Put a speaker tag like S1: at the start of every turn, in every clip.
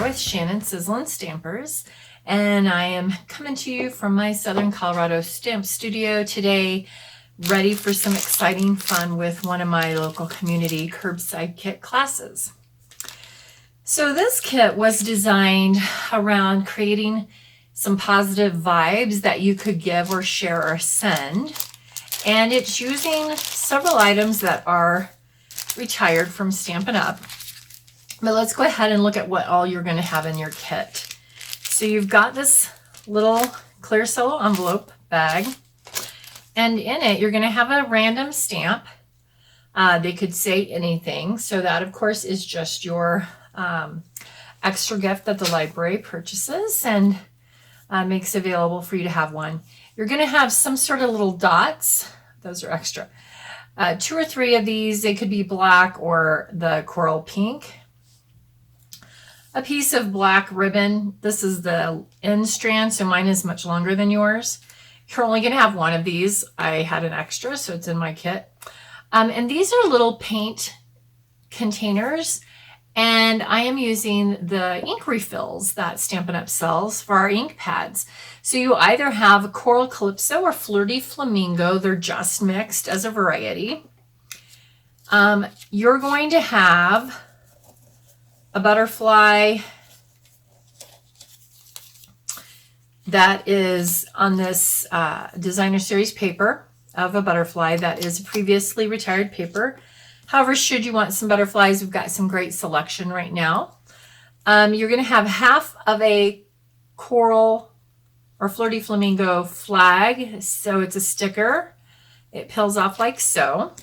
S1: with Shannon Sizzlen Stampers, and I am coming to you from my Southern Colorado stamp studio today, ready for some exciting fun with one of my local community curbside kit classes. So this kit was designed around creating some positive vibes that you could give or share or send, and it's using several items that are retired from Stampin' Up. But let's go ahead and look at what all you're going to have in your kit. So you've got this little clear cello envelope bag, and in it you're going to have a random stamp. They could say anything, so that of course is just your extra gift that the library purchases and makes available for you to have one. You're going to have some sort of little dots. Those are extra. 2 or 3 of these. They could be black or the coral pink. A piece of black ribbon. This is the end strand, so mine is much longer than yours. You're only going to have one of these. I had an extra, so it's in my kit. And these are little paint containers, and I am using the ink refills that Stampin' Up! Sells for our ink pads. So you either have Coral Calypso or Flirty Flamingo. They're just mixed as a variety. You're going to have a butterfly that is on this designer series paper of a butterfly that is previously retired paper. However, should you want some butterflies, we've got some great selection right now. You're going to have half of a coral or Flirty Flamingo flag, so it's a sticker. It peels off like so.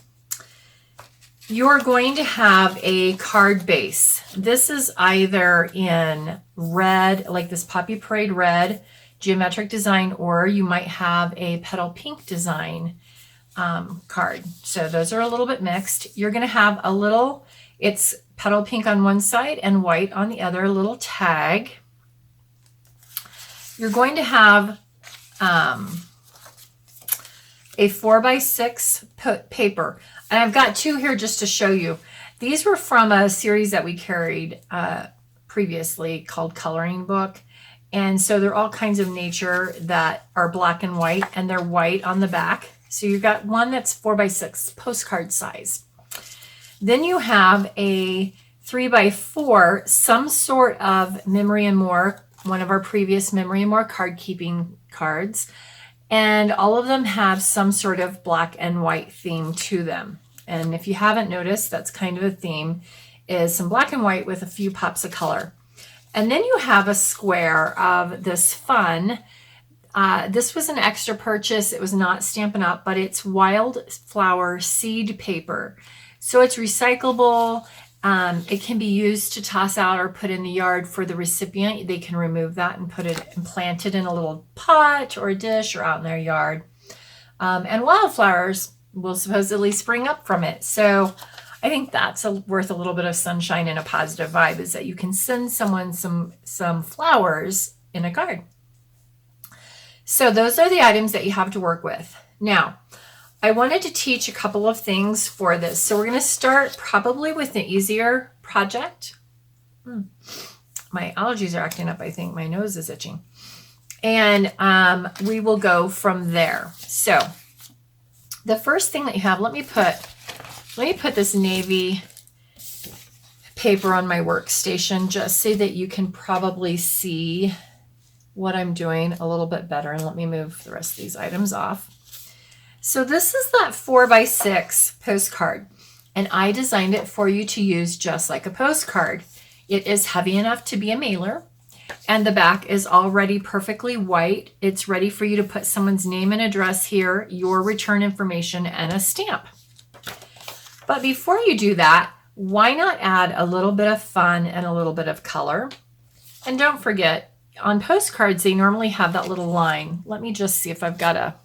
S1: You're going to have a card base. This is either in red, like this Poppy Parade red geometric design, or you might have a petal pink design card. So those are a little bit mixed. You're going to have a little, it's petal pink on one side and white on the other, little tag. You're going to have a 4x6 paper. And I've got 2 here just to show you. These were from a series that we carried previously called Coloring Book. And so they're all kinds of nature that are black and white, and they're white on the back. So you've got one that's 4x6 postcard size. Then you have a 3x4, some sort of Memory and More, one of our previous Memory and More card keeping cards. And all of them have some sort of black and white theme to them. And if you haven't noticed, that's kind of a theme, is some black and white with a few pops of color. And then you have a square of this fun. This was an extra purchase. It was not Stampin' Up, but it's Wildflower Seed Paper. So it's recyclable. It can be used to toss out or put in the yard for the recipient. They can remove that and put it and plant it in a little pot or a dish or out in their yard. And wildflowers will supposedly spring up from it. So I think that's worth a little bit of sunshine and a positive vibe, is that you can send someone some flowers in a card. So those are the items that you have to work with. Now, I wanted to teach a couple of things for this. So we're going to start probably with an easier project. My allergies are acting up, I think. My nose is itching. And we will go from there. So the first thing that you have, let me put this navy paper on my workstation just so that you can probably see what I'm doing a little bit better. And let me move the rest of these items off. So this is that 4x6 postcard, and I designed it for you to use just like a postcard. It is heavy enough to be a mailer, and the back is already perfectly white. It's ready for you to put someone's name and address here, your return information, and a stamp. But before you do that, why not add a little bit of fun and a little bit of color? And don't forget, on postcards, they normally have that little line. Let me just see if I've got a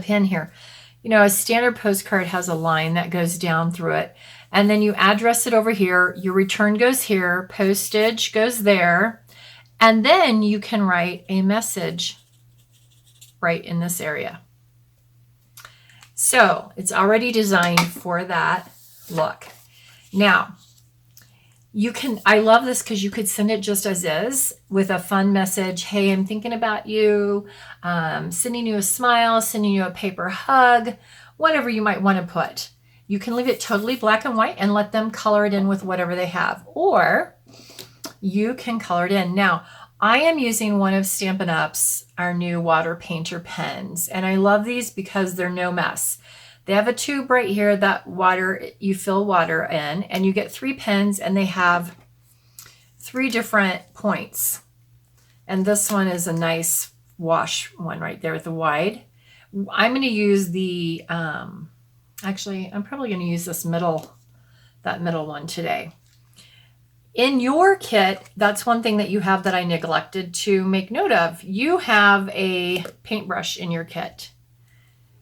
S1: pin here. You know, a standard postcard has a line that goes down through it, and then you address it over here. Your return goes here, postage goes there, and then you can write a message right in this area. So it's already designed for that look. Now, I love this because you could send it just as is with a fun message. Hey, I'm thinking about you, sending you a smile, sending you a paper hug, whatever you might want to put. You can leave it totally black and white and let them color it in with whatever they have, or you can color it in. Now, I am using one of Stampin' Up's, our new water painter pens, and I love these because they're no mess. They have a tube right here that you fill water in, and you get 3 pens, and they have 3 different points. And this one is a nice wash one right there with the wide. I'm going to use the, actually, I'm probably going to use that middle one today. In your kit, that's one thing that you have that I neglected to make note of. You have a paintbrush in your kit.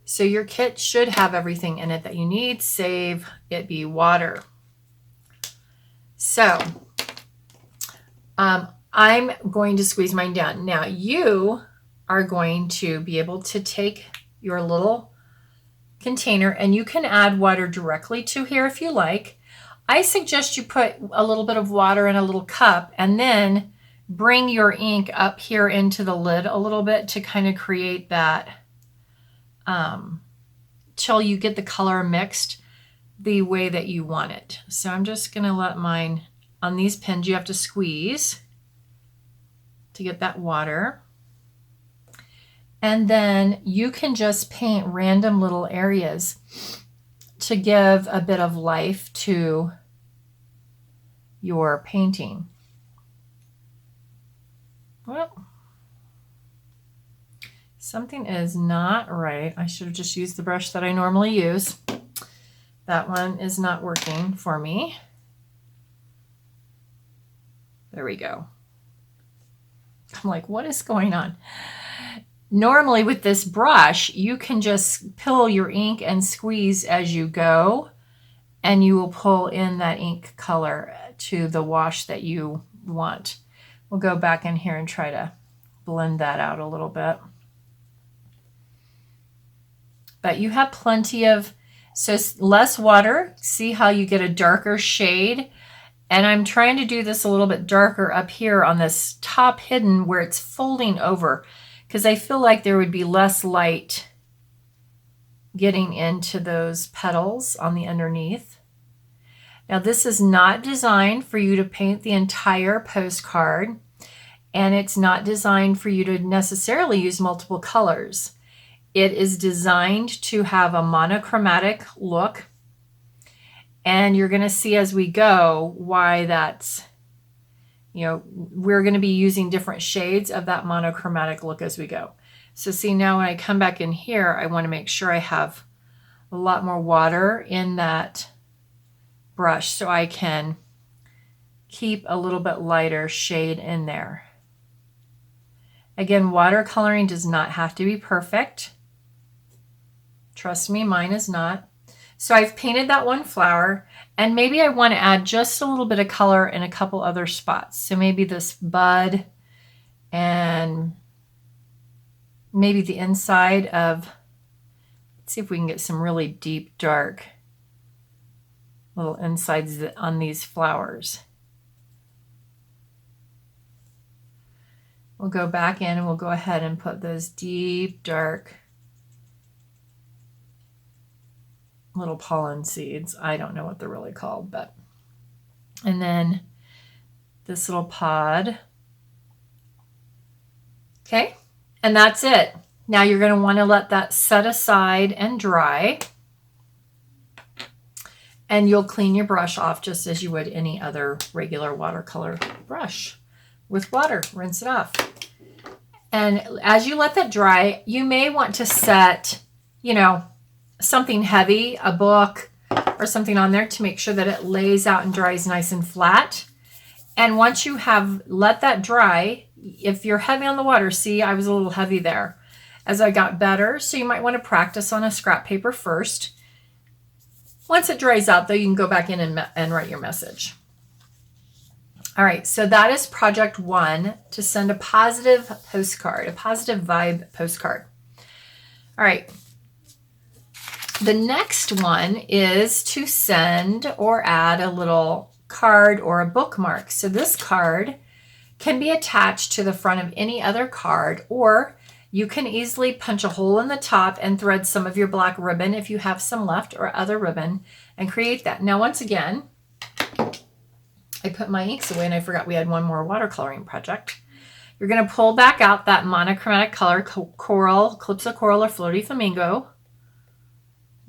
S1: So your kit should have everything in it that you need, save it be water. So I'm going to squeeze mine down. Now you are going to be able to take your little container, and you can add water directly to here if you like. I suggest you put a little bit of water in a little cup and then bring your ink up here into the lid a little bit to kind of create that till you get the color mixed the way that you want it. So I'm just going to let mine, on these pens you have to squeeze to get that water. And then you can just paint random little areas to give a bit of life to your painting. Well, something is not right. I should have just used the brush that I normally use. That one is not working for me. There we go. I'm like, what is going on? Normally with this brush, you can just pull your ink and squeeze as you go, and you will pull in that ink color to the wash that you want. We'll go back in here and try to blend that out a little bit. But you have plenty of, so less water. See how you get a darker shade? And I'm trying to do this a little bit darker up here on this top hidden where it's folding over, because I feel like there would be less light getting into those petals on the underneath. Now this is not designed for you to paint the entire postcard, and it's not designed for you to necessarily use multiple colors. It is designed to have a monochromatic look, and you're going to see as we go why that's, we're going to be using different shades of that monochromatic look as we go. So see, now when I come back in here, I want to make sure I have a lot more water in that brush so I can keep a little bit lighter shade in there. Again, watercoloring does not have to be perfect. Trust me, mine is not. So I've painted that one flower, and maybe I want to add just a little bit of color in a couple other spots. So maybe this bud and maybe the inside of, let's see if we can get some really deep, dark little insides on these flowers. We'll go back in and we'll go ahead and put those deep, dark little pollen seeds. I don't know what they're really called, but, and then this little pod. Okay, and that's it. Now you're going to want to let that set aside and dry, and you'll clean your brush off just as you would any other regular watercolor brush with water. Rinse it off. And as you let that dry, you may want to set, something heavy, a book or something on there to make sure that it lays out and dries nice and flat. And once you have let that dry, if you're heavy on the water, see, I was a little heavy there as I got better. So you might want to practice on a scrap paper first. Once it dries out though, you can go back in and write your message. All right, so that is project 1, to send a positive postcard, a positive vibe postcard. All right. The next one is to send or add a little card or a bookmark. So this card can be attached to the front of any other card, or you can easily punch a hole in the top and thread some of your black ribbon if you have some left or other ribbon and create that. Now, once again, I put my inks away and I forgot we had one more watercoloring project. You're going to pull back out that monochromatic color, coral, Calypso Coral or Floaty Flamingo.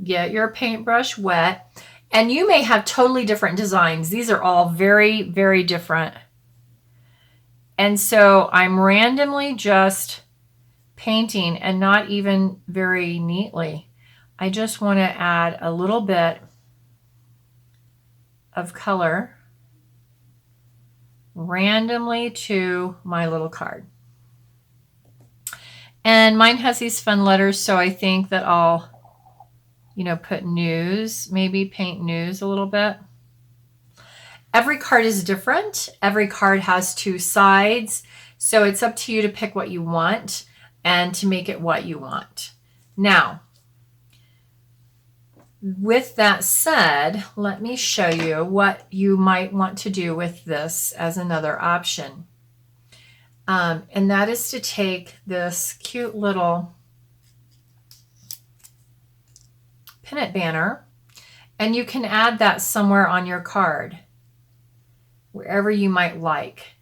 S1: Get your paintbrush wet. And you may have totally different designs. These are all very, very different. And so I'm randomly just painting and not even very neatly. I just want to add a little bit of color randomly to my little card. And mine has these fun letters, so I think that I'll, put news, maybe paint news a little bit. Every card is different. Every card has two sides, so it's up to you to pick what you want and to make it what you want. Now, with that said, let me show you what you might want to do with this as another option. And that is to take this cute little Pennant Banner, and you can add that somewhere on your card, wherever you might like.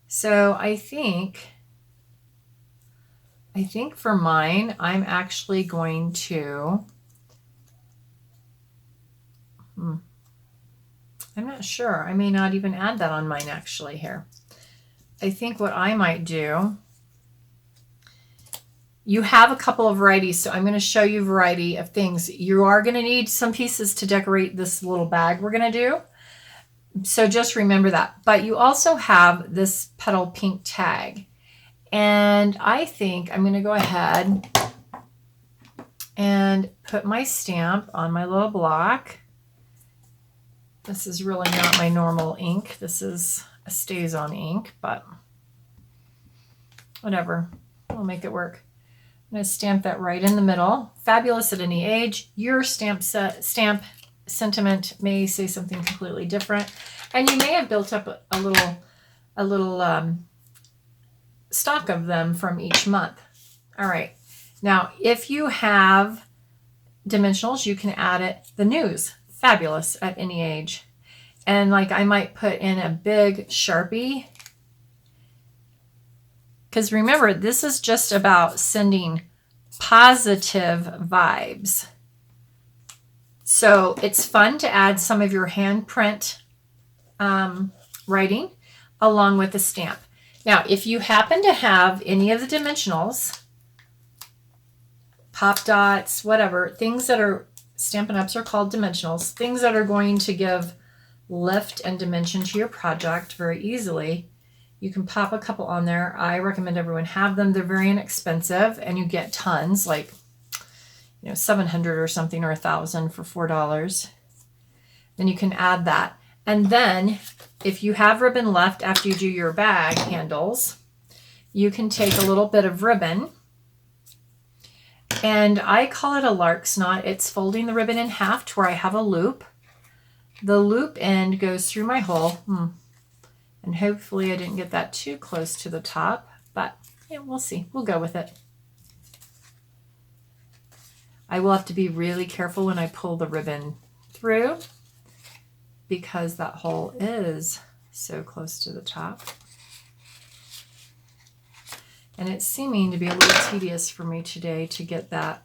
S1: So I think for mine, I'm actually going to, I'm not sure. I may not even add that on mine actually here. I think what I might do, you have a couple of varieties, so I'm going to show you a variety of things. You are going to need some pieces to decorate this little bag we're going to do. So just remember that. But you also have this petal pink tag. And I think I'm going to go ahead and put my stamp on my little block. This is really not my normal ink. This is a StazOn ink, but whatever. We'll make it work. I'm going to stamp that right in the middle. Fabulous at any age. Your stamp sentiment may say something completely different. And you may have built up a little stock of them from each month. All right. Now, if you have dimensionals, you can add it. The news. Fabulous at any age. And like I might put in a big Sharpie. Because remember, this is just about sending positive vibes. So it's fun to add some of your handprint writing along with the stamp. Now, if you happen to have any of the dimensionals, pop dots, whatever, things that are Stampin' Ups are called dimensionals, things that are going to give lift and dimension to your project very easily. You can pop a couple on there. I recommend everyone have them. They're very inexpensive and you get tons, like 700 or something or 1,000 for $4. Then you can add that. And then if you have ribbon left after you do your bag handles, you can take a little bit of ribbon. And I call it a lark's knot. It's folding the ribbon in half to where I have a loop. The loop end goes through my hole. And hopefully I didn't get that too close to the top, but yeah, we'll see. We'll go with it. I will have to be really careful when I pull the ribbon through because that hole is so close to the top. And it's seeming to be a little tedious for me today to get that.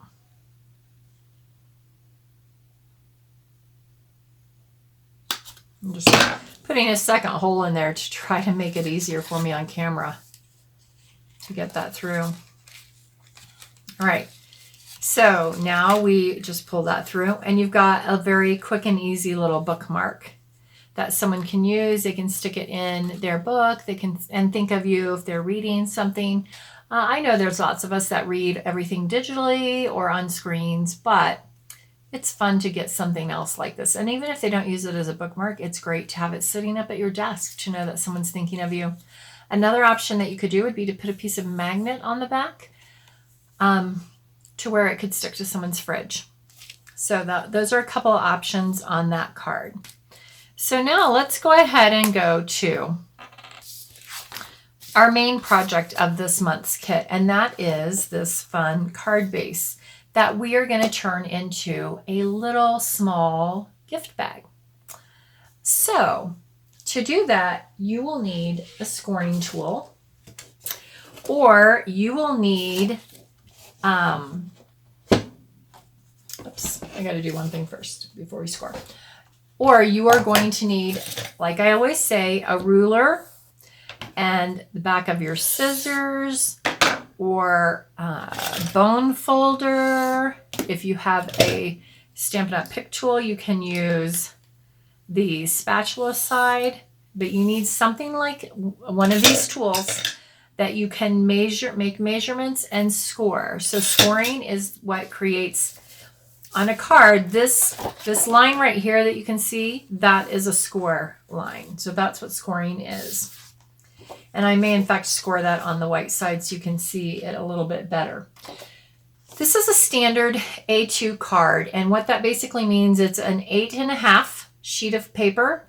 S1: I'm just putting a second hole in there to try to make it easier for me on camera to get that through. All right, so now we just pull that through and you've got a very quick and easy little bookmark that someone can use. They can stick it in their book. They can and think of you if they're reading something. I know there's lots of us that read everything digitally or on screens, but it's fun to get something else like this. And even if they don't use it as a bookmark, it's great to have it sitting up at your desk to know that someone's thinking of you. Another option that you could do would be to put a piece of magnet on the back to where it could stick to someone's fridge. So those are a couple of options on that card. So now let's go ahead and go to our main project of this month's kit, and that is this fun card base that we are going to turn into a little small gift bag. So to do that, you will need a scoring tool, or you will need, oops, I got to do one thing first before we score. Or you are going to need, like I always say, a ruler and the back of your scissors, or a bone folder. If you have a Stampin' Up! Pick tool, you can use the spatula side, but you need something like one of these tools that you can make measurements and score. So scoring is what creates on a card, this line right here that you can see, that is a score line. So that's what scoring is. And I may in fact score that on the white side so you can see it a little bit better. This is a standard A2 card, and what that basically means, it's an 8.5 sheet of paper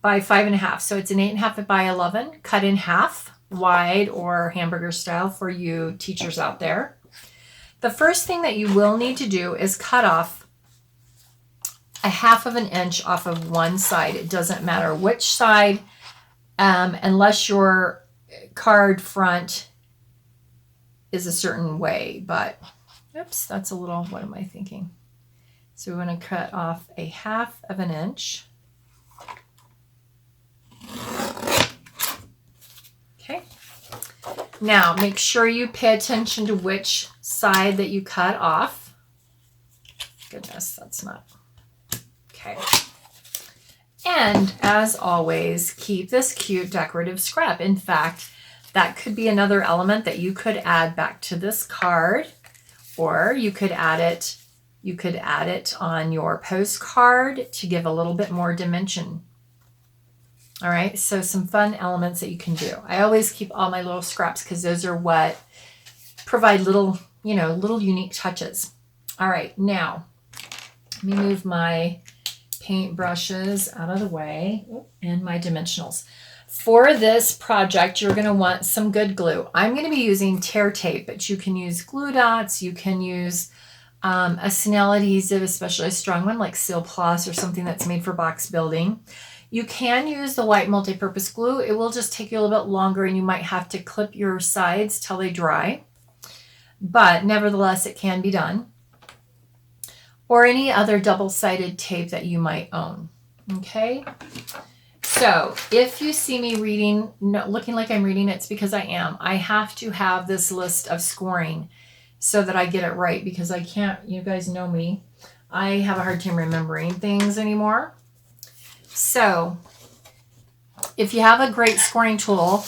S1: by 5.5. So it's an 8.5 by 11, cut in half, wide or hamburger style for you teachers out there. The first thing that you will need to do is cut off a 1/2 inch off of one side. It doesn't matter which side, unless your card front is a certain way, but oops, that's a little, what am I thinking? So we're going to cut off a 1/2 inch. Okay. Now make sure you pay attention to which side that you cut off. Goodness, that's not, okay. And as always, keep this cute decorative scrap. In fact, that could be another element that you could add back to this card, or you could add it on your postcard to give a little bit more dimension. All right, so some fun elements that you can do. I always keep all my little scraps because those are what provide little, little unique touches. All right, now let me move my paint brushes out of the way and my dimensionals. For this project, you're going to want some good glue. I'm going to be using tear tape, but you can use glue dots. You can use a snail adhesive, especially a strong one like Seal Plus or something that's made for box building. You can use the white multi-purpose glue. It will just take you a little bit longer, and you might have to clip your sides till they dry. But nevertheless, it can be done. Or any other double-sided tape that you might own. Okay? So if you see me reading, looking like I'm reading, it's because I am. I have to have this list of scoring so that I get it right, because I can't, you guys know me, I have a hard time remembering things anymore. So if you have a great scoring tool,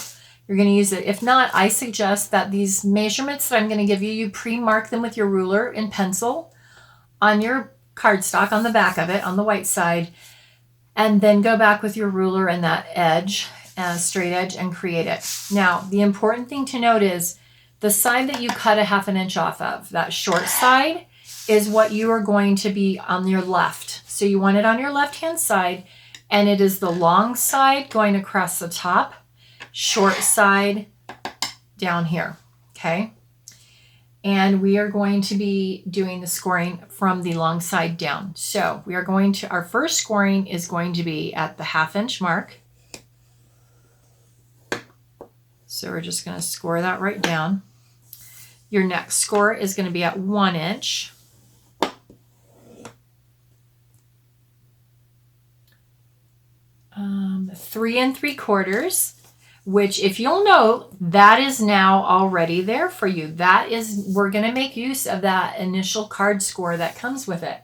S1: you're going to use it. If not, I suggest that these measurements that I'm going to give you, you pre-mark them with your ruler and pencil on your cardstock, on the back of it, on the white side, and then go back with your ruler and that edge, straight edge, and create it. Now, the important thing to note is the side that you cut a 1/2 inch off of, that short side, is what you are going to be on your left. So you want it on your left-hand side, and it is the long side going across the top, short side down here, okay? And we are going to be doing the scoring from the long side down. So we are going to, our first scoring is going to be at the 1/2 inch mark. So we're just going to score that right down. Your next score is going to be at 1 inch. Three and 3/4, which, if you'll note, that is now already there for you. That is, we're going to make use of that initial card score that comes with it.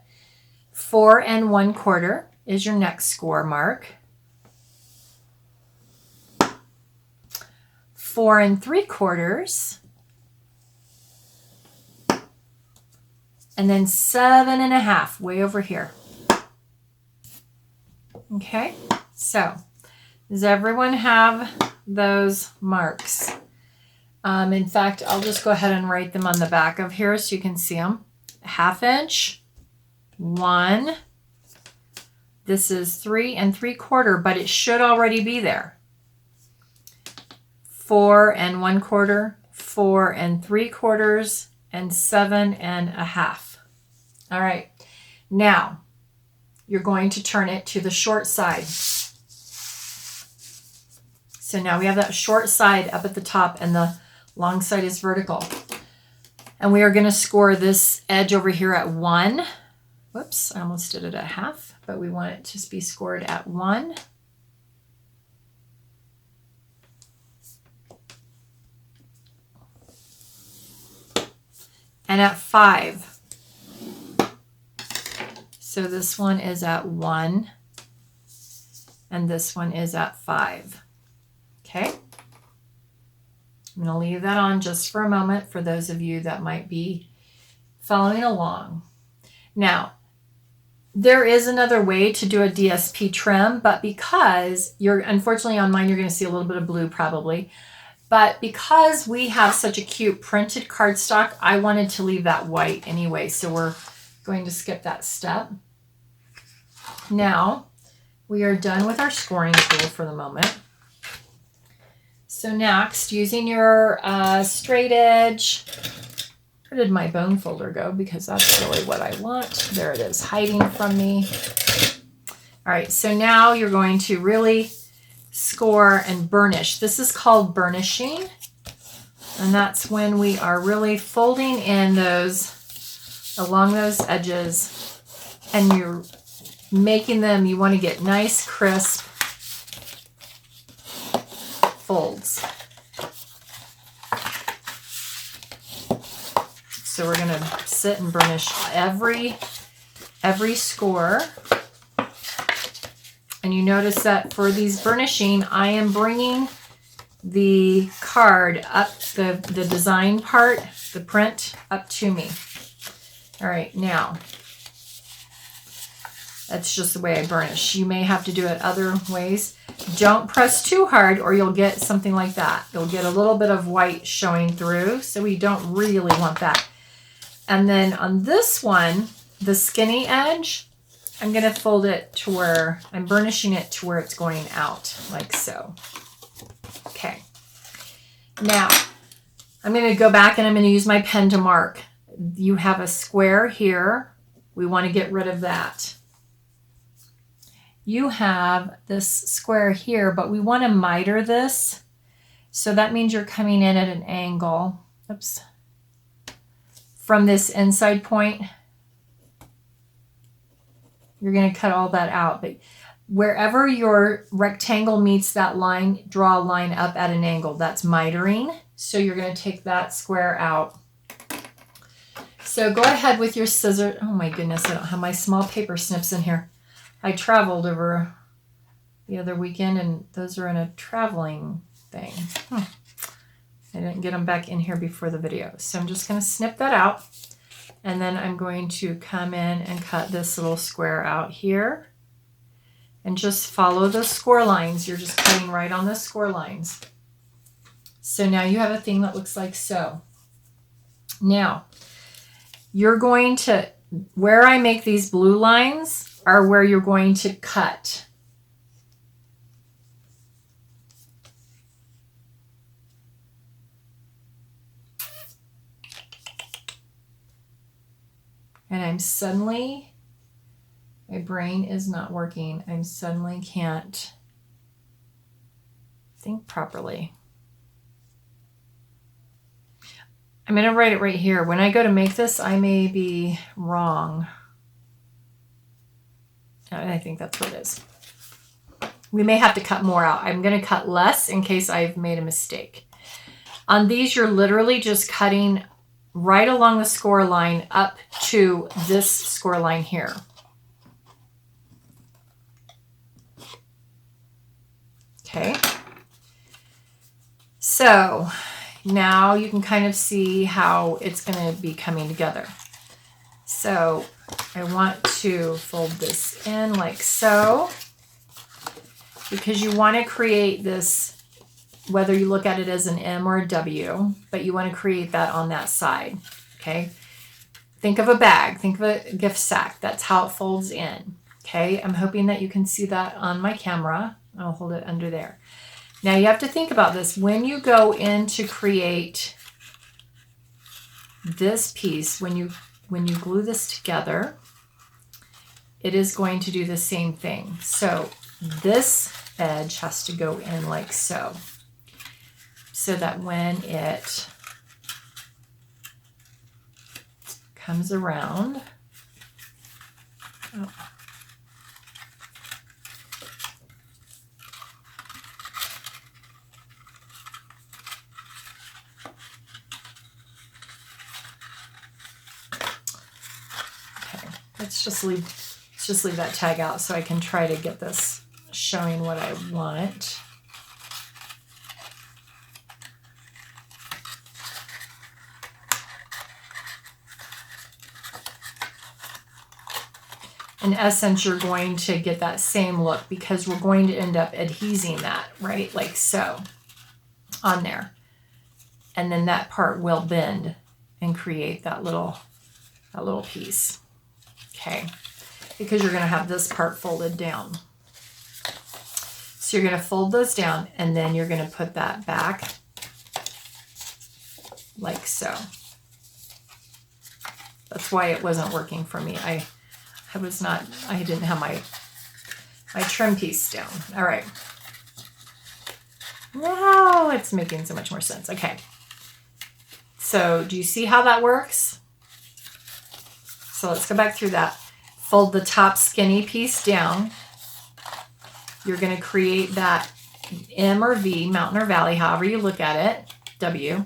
S1: 4 1/4 is your next score mark. 4 3/4. And then 7 1/2, way over here. Okay, so does everyone have those marks? In fact, I'll just go ahead and write them on the back of here so you can see them. 1/2 inch, 1, This is 3 3/4, but it should already be there. 4 1/4, 4 3/4, and 7 1/2. All right. Now you're going to turn it to the short side. So now we have that short side up at the top and the long side is vertical. And we are going to score this edge over here at 1. Whoops, I almost did it at 1/2, but we want it to be scored at 1. And at 5. So this one is at 1 and this one is at 5. Okay. I'm going to leave that on just for a moment for those of you that might be following along. Now, there is another way to do a DSP trim, but because unfortunately on mine, you're going to see a little bit of blue probably, but because we have such a cute printed cardstock, I wanted to leave that white anyway. So we're going to skip that step. Now we are done with our scoring tool for the moment. So next, using your straight edge, where did my bone folder go? Because that's really what I want. There it is, hiding from me. All right, so now you're going to really score and burnish. This is called burnishing. And that's when we are really folding in those, along those edges. And you're making them, you want to get nice, crisp folds. So we're going to sit and burnish every score. And you notice that for these burnishing, I am bringing the card up, the design part, the print up to me. All right, now that's just the way I burnish. You may have to do it other ways. Don't press too hard or you'll get something like that. You'll get a little bit of white showing through, so we don't really want that. And then on this one, the skinny edge, I'm going to fold it to where I'm burnishing it to where it's going out, like so. Okay. Now, I'm going to go back and I'm going to use my pen to mark. You have a square here. We want to get rid of that. You have this square here, but we want to miter this. So that means you're coming in at an angle. Oops. From this inside point. You're going to cut all that out. But wherever your rectangle meets that line, draw a line up at an angle. That's mitering. So you're going to take that square out. So go ahead with your scissors. Oh my goodness, I don't have my small paper snips in here. I traveled over the other weekend and those are in a traveling thing. I didn't get them back in here before the video. So I'm just going to snip that out. And then I'm going to come in and cut this little square out here. And just follow the score lines. You're just cutting right on the score lines. So now you have a thing that looks like so. Now, you're going to, where I make these blue lines are where you're going to cut. And I'm suddenly, my brain is not working. I suddenly can't think properly. I'm going to write it right here. When I go to make this, I may be wrong. I think that's what it is. We may have to cut more out. I'm going to cut less in case I've made a mistake. On these, you're literally just cutting right along the score line up to this score line here. Okay. So now you can kind of see how it's going to be coming together. So I want to fold this in like so, because you want to create this, whether you look at it as an M or a W, but you want to create that on that side, okay? Think of a bag, think of a gift sack. That's how it folds in, Okay, I'm hoping that you can see that on my camera. I'll hold it under there. Now you have to think about this. When you go in to create this piece, when you glue this together, it is going to do the same thing. So this edge has to go in like so that when it comes around, oh. Okay, let's just leave that tag out so I can try to get this showing what I want. In essence, you're going to get that same look because we're going to end up adhesing that, right? Like so on there. And then that part will bend and create that little piece. Okay. Because you're going to have this part folded down. So you're going to fold those down and then you're going to put that back like so. That's why it wasn't working for me. I didn't have my trim piece down. All right. Now it's making so much more sense. Okay. So do you see how that works? So let's go back through that. Fold the top skinny piece down. You're going to create that M or V, mountain or valley, however you look at it, W.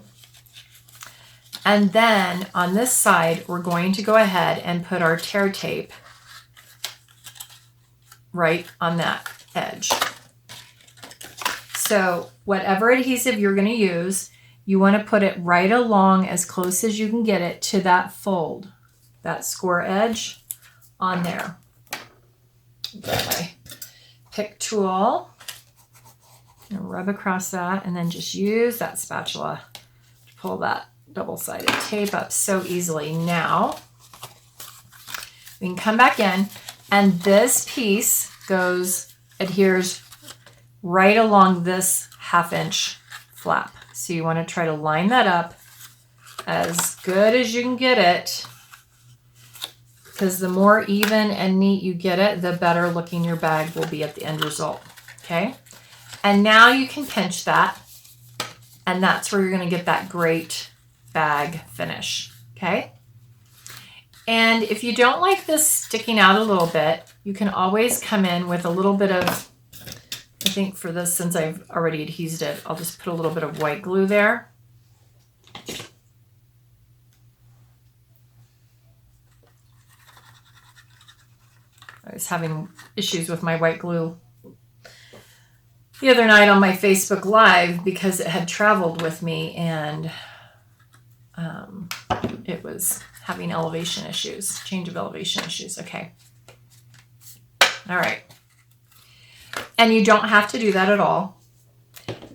S1: And then on this side, we're going to go ahead and put our tear tape right on that edge. So whatever adhesive you're going to use, you want to put it right along as close as you can get it to that fold, that score edge on there. Grab my pick tool and rub across that and then just use that spatula to pull that double-sided tape up so easily. Now we can come back in and this piece adheres right along this 1/2 inch flap. So you want to try to line that up as good as you can get it, because the more even and neat you get it, the better looking your bag will be at the end result. Okay. And now you can pinch that, and that's where you're going to get that great bag finish. Okay. And if you don't like this sticking out a little bit, you can always come in with a little bit of, I think for this, since I've already adhesed it, I'll just put a little bit of white glue there. I was having issues with my white glue the other night on my Facebook Live because it had traveled with me and it was having elevation issues, change of elevation issues. Okay. All right. And you don't have to do that at all.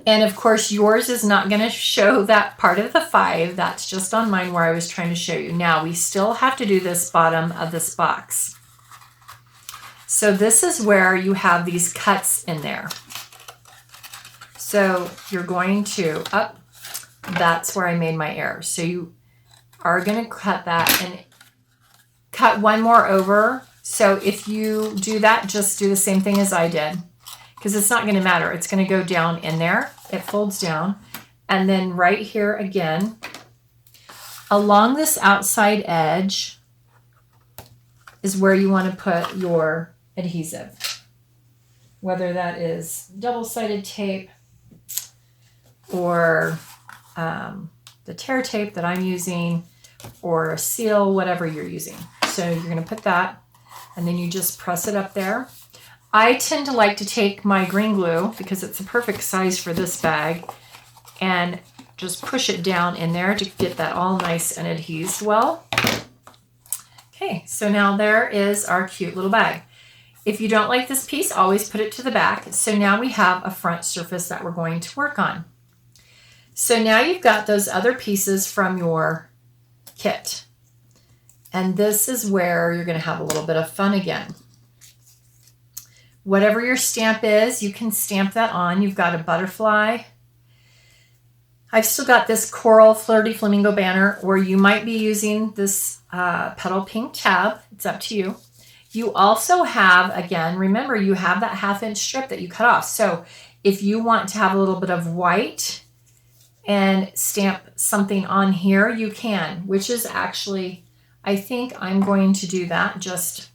S1: And of course, yours is not going to show that part of the 5. That's just on mine where I was trying to show you. Now, we still have to do this bottom of this box. So this is where you have these cuts in there. So you're going to, that's where I made my error. So you are going to cut that and cut one more over. So if you do that, just do the same thing as I did, because it's not going to matter. It's going to go down in there. It folds down. And then right here again, along this outside edge is where you want to put your adhesive, whether that is double-sided tape or the tear tape that I'm using, or a seal, whatever you're using. So you're going to put that, and then you just press it up there. I tend to like to take my green glue, because it's the perfect size for this bag, and just push it down in there to get that all nice and adhesed well. Okay, so now there is our cute little bag. If you don't like this piece, always put it to the back. So now we have a front surface that we're going to work on. So now you've got those other pieces from your kit. And this is where you're going to have a little bit of fun again. Whatever your stamp is, you can stamp that on. You've got a butterfly. I've still got this coral flirty flamingo banner, or you might be using this petal pink tab. It's up to you. You also have, again, remember you have that 1/2 inch strip that you cut off. So if you want to have a little bit of white and stamp something on here, you can, which is actually, I think I'm going to do that just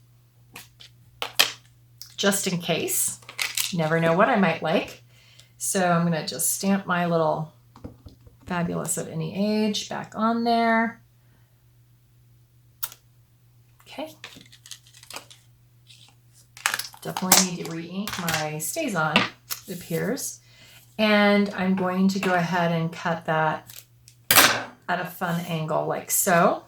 S1: in case. You never know what I might like. So I'm going to just stamp my little Fabulous at Any Age back on there. Okay. Definitely need to re-ink my Stays On, it appears. And I'm going to go ahead and cut that at a fun angle like so.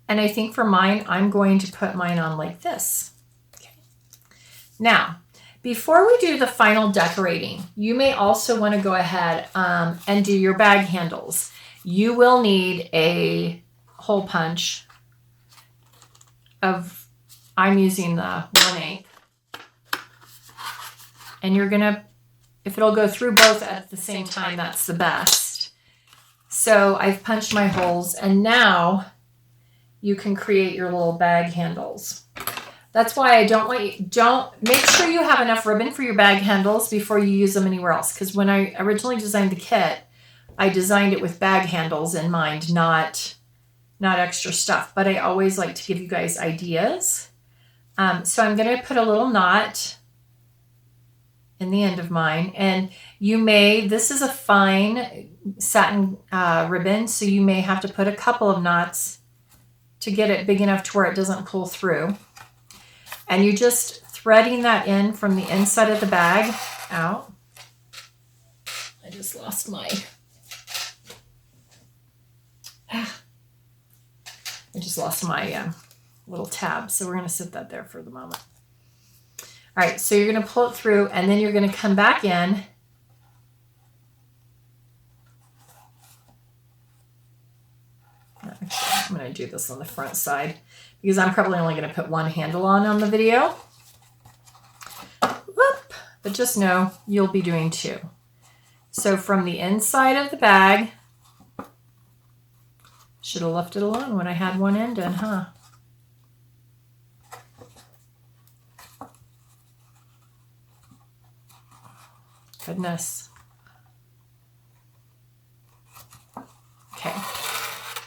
S1: And I think for mine, I'm going to put mine on like this. Okay. Now, before we do the final decorating, you may also want to go ahead and do your bag handles. You will need a hole punch of, I'm using the 1/8. And you're gonna, if it'll go through both at the same time, that's the best. So I've punched my holes, and now you can create your little bag handles. That's why I don't want you, make sure you have enough ribbon for your bag handles before you use them anywhere else. Because when I originally designed the kit, I designed it with bag handles in mind, not extra stuff. But I always like to give you guys ideas. So I'm going to put a little knot in the end of mine. And you may, this is a fine satin ribbon, so you may have to put a couple of knots to get it big enough to where it doesn't pull through. And you're just threading that in from the inside of the bag out. I just lost my... little tab, so we're going to sit that there for the moment. All right, so you're going to pull it through, and then you're going to come back in. Actually, I'm going to do this on the front side because I'm probably only going to put one handle on the video. Whoop, but just know you'll be doing 2. So from the inside of the bag, should have left it alone when I had one end in, huh? Goodness. Okay.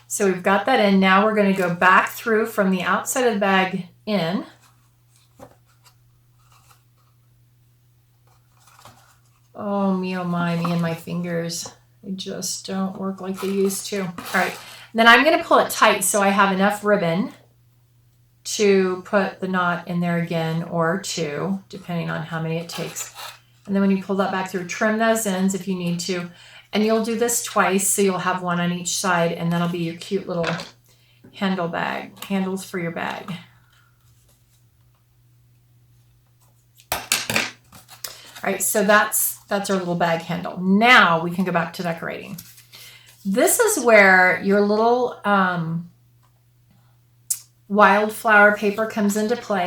S1: So we've got that in. Now we're going to go back through from the outside of the bag in. Oh, me, oh my, me and my fingers. They just don't work like they used to. All right. Then I'm going to pull it tight so I have enough ribbon to put the knot in there again, or 2, depending on how many it takes. And then when you pull that back through, trim those ends if you need to. And you'll do this twice, so you'll have one on each side, and that'll be your cute little handles for your bag. All right, so that's our little bag handle. Now we can go back to decorating. This is where your little wildflower paper comes into play.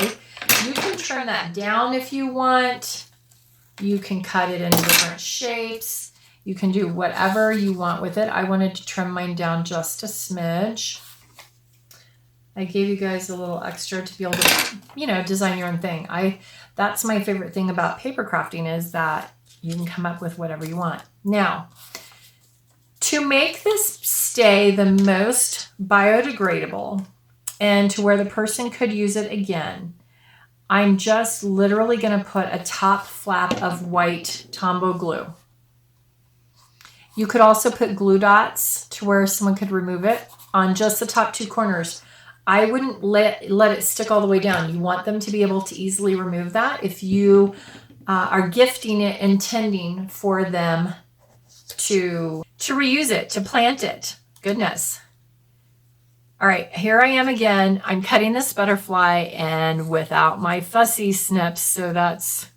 S1: You can trim that down if you want. You can cut it into different shapes. You can do whatever you want with it. I wanted to trim mine down just a smidge. I gave you guys a little extra to be able to, design your own thing. That's my favorite thing about paper crafting, is that you can come up with whatever you want. Now, to make this stay the most biodegradable and to where the person could use it again, I'm just literally going to put a top flap of white Tombow glue. You could also put glue dots to where someone could remove it on just the top 2 corners. I wouldn't let it stick all the way down. You want them to be able to easily remove that if you are gifting it, intending for them to reuse it, to plant it. Goodness. All right, here I am again. I'm cutting this butterfly, and without my fussy snips, so that's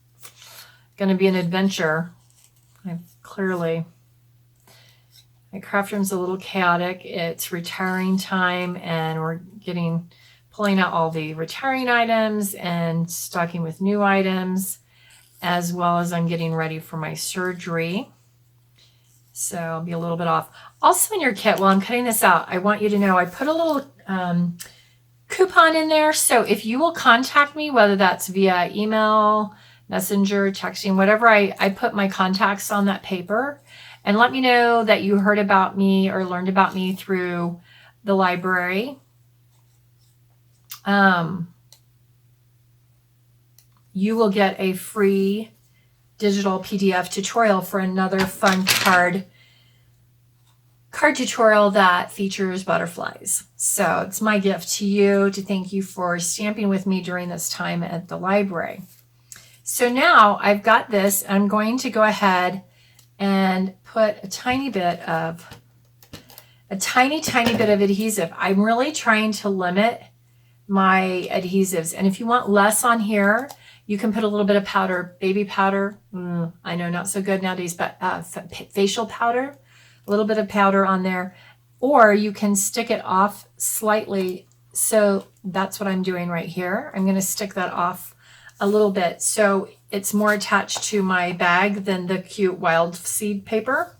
S1: going to be an adventure. I've clearly My craft room's a little chaotic. It's retiring time, and we're pulling out all the retiring items and stocking with new items, as well as I'm getting ready for my surgery. So I'll be a little bit off. Also in your kit, while I'm cutting this out, I want you to know I put a little coupon in there. So if you will contact me, whether that's via email, messenger, texting, whatever, I put my contacts on that paper, and let me know that you heard about me or learned about me through the library. You will get a free digital PDF tutorial for another fun card tutorial that features butterflies. So it's my gift to you to thank you for stamping with me during this time at the library. So now I've got this. I'm going to go ahead and put a tiny bit of adhesive. I'm really trying to limit my adhesives. And if you want less on here, you can put a little bit of powder, baby powder. I know, not so good nowadays, but facial powder, a little bit of powder on there, or you can stick it off slightly. So that's what I'm doing right here. I'm going to stick that off a little bit so it's more attached to my bag than the cute wild seed paper.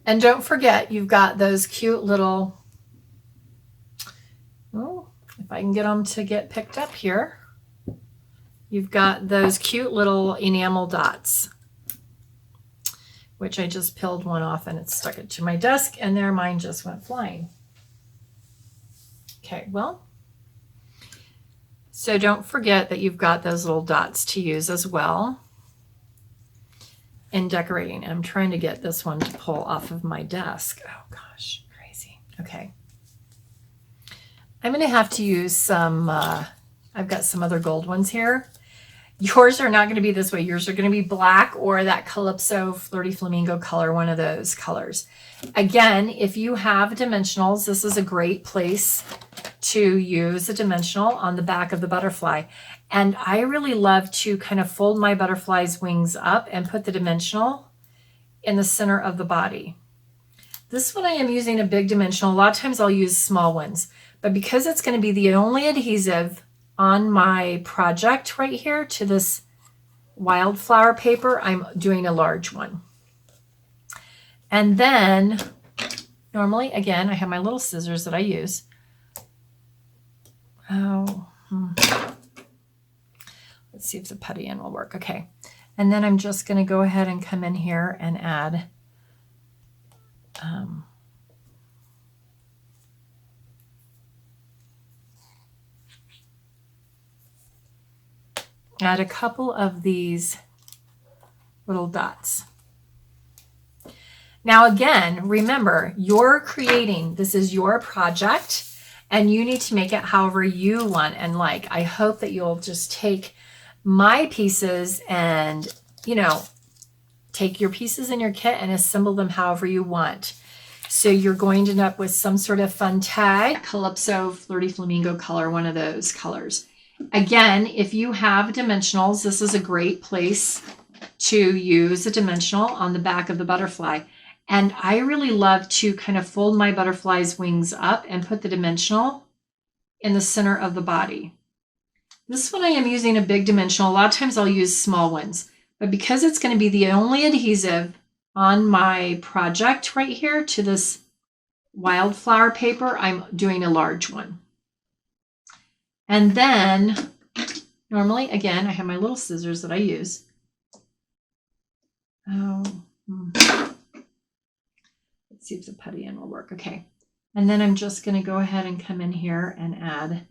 S1: And don't forget, you've got those cute little, if I can get them to get picked up here, you've got those cute little enamel dots, which I just peeled one off and it stuck it to my desk, and there mine just went flying. Okay, well, so don't forget that you've got those little dots to use as well in decorating. I'm trying to get this one to pull off of my desk. Oh gosh, crazy. Okay. I'm going to have to use some, I've got some other gold ones here. Yours are not going to be this way. Yours are going to be black or that Calypso Flirty Flamingo color, one of those colors. Again, if you have dimensionals, this is a great place to use a dimensional on the back of the butterfly. And I really love to kind of fold my butterfly's wings up and put the dimensional in the center of the body. This one I am using a big dimensional. A lot of times I'll use small ones, but because it's going to be the only adhesive on my project right here to this wildflower paper, I'm doing a large one. And then normally, again, I have my little scissors that I use. Let's see if the putty in will work. Okay. And then I'm just going to go ahead and come in here and add a couple of these little dots. Now again, remember, you're creating, this is your project, and you need to make it however you want and like. I hope that you'll just take my pieces and, you know, take your pieces in your kit and assemble them however you want. So you're going to end up with some sort of fun tag, Calypso Flirty Flamingo color, one of those colors. Again, if you have dimensionals, this is a great place to use a dimensional on the back of the butterfly. And I really love to kind of fold my butterfly's wings up and put the dimensional in the center of the body. This one I am using a big dimensional. A lot of times I'll use small ones, but because it's going to be the only adhesive on my project right here to this wildflower paper, I'm doing a large one. And then normally, again, I have my little scissors that I use. Let's see if the putty in will work. Okay. And then I'm just going to go ahead and come in here and add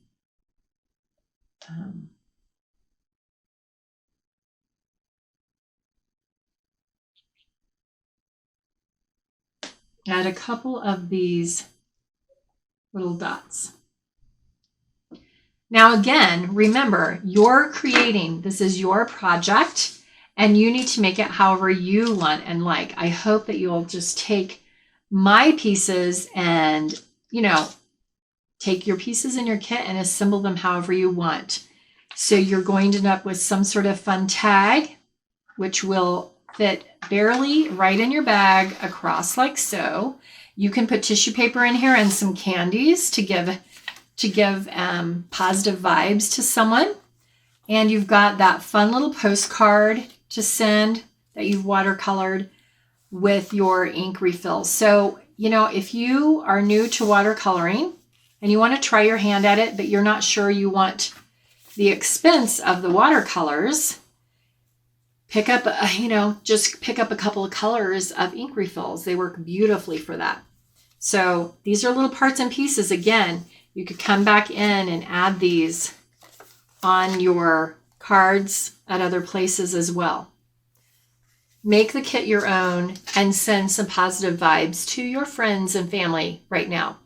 S1: a couple of these little dots. Now, again, remember, you're creating, this is your project, and you need to make it however you want and like. I hope that you'll just take my pieces and, you know, take your pieces in your kit and assemble them however you want. So you're going to end up with some sort of fun tag, which will fit barely right in your bag across like so. You can put tissue paper in here and some candies to give positive vibes to someone. And you've got that fun little postcard to send that you've watercolored with your ink refills. So, you know, if you are new to watercoloring and you want to try your hand at it, but you're not sure you want the expense of the watercolors, pick up, just pick up a couple of colors of ink refills. They work beautifully for that. So these are little parts and pieces. Again, you could come back in and add these on your cards at other places as well. Make the kit your own and send some positive vibes to your friends and family right now.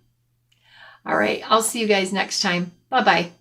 S1: All right, I'll see you guys next time. Bye-bye.